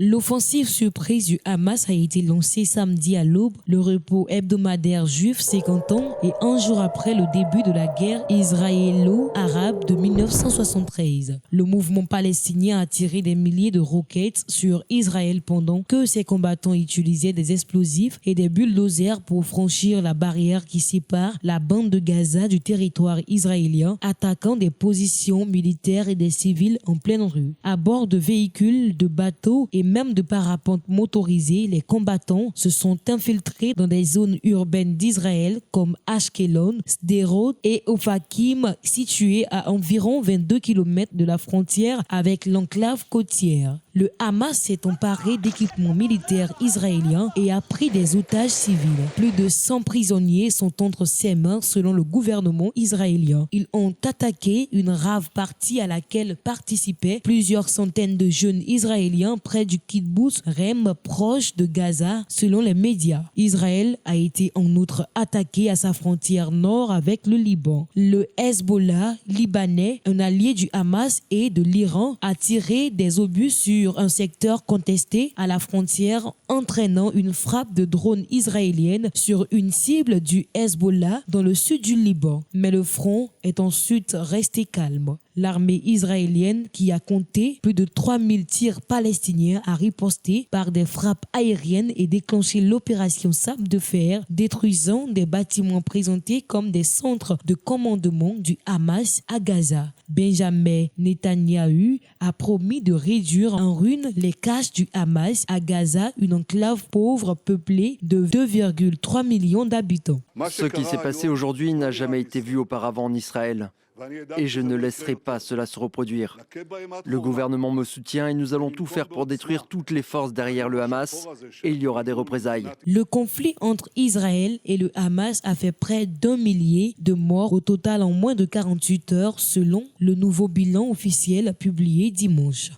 L'offensive surprise du Hamas a été lancée samedi à l'aube, le repos hebdomadaire juif 50 ans et un jour après le début de la guerre israélo-arabe de 1973. Le mouvement palestinien a tiré des milliers de roquettes sur Israël pendant que ses combattants utilisaient des explosifs et des bulldozers pour franchir la barrière qui sépare la bande de Gaza du territoire israélien, attaquant des positions militaires et des civils en pleine rue. À bord de véhicules, de bateaux et même de parapentes motorisés, les combattants se sont infiltrés dans des zones urbaines d'Israël comme Ashkelon, Sderot et Ofakim, situées à environ 22 km de la frontière avec l'enclave côtière. Le Hamas s'est emparé d'équipements militaires israéliens et a pris des otages civils. Plus de 100 prisonniers sont entre ses mains selon le gouvernement israélien. Ils ont attaqué une rave party à laquelle participaient plusieurs centaines de jeunes israéliens près du kibbutz Rem, proche de Gaza, selon les médias. Israël a été en outre attaqué à sa frontière nord avec le Liban. Le Hezbollah libanais, un allié du Hamas et de l'Iran, a tiré des obus sur un secteur contesté à la frontière, entraînant une frappe de drone israélienne sur une cible du Hezbollah dans le sud du Liban. Mais le front est ensuite resté calme. L'armée israélienne, qui a compté plus de 3000 tirs palestiniens, a riposté par des frappes aériennes et déclenché l'opération Sabre de fer, détruisant des bâtiments présentés comme des centres de commandement du Hamas à Gaza. Benjamin Netanyahou a promis de réduire en ruine les caches du Hamas à Gaza, une enclave pauvre peuplée de 2,3 millions d'habitants. Ce qui s'est passé aujourd'hui n'a jamais été vu auparavant en Israël. Et je ne laisserai pas cela se reproduire. Le gouvernement me soutient et nous allons tout faire pour détruire toutes les forces derrière le Hamas et il y aura des représailles. Le conflit entre Israël et le Hamas a fait près d'1 millier de morts au total en moins de 48 heures selon le nouveau bilan officiel publié dimanche.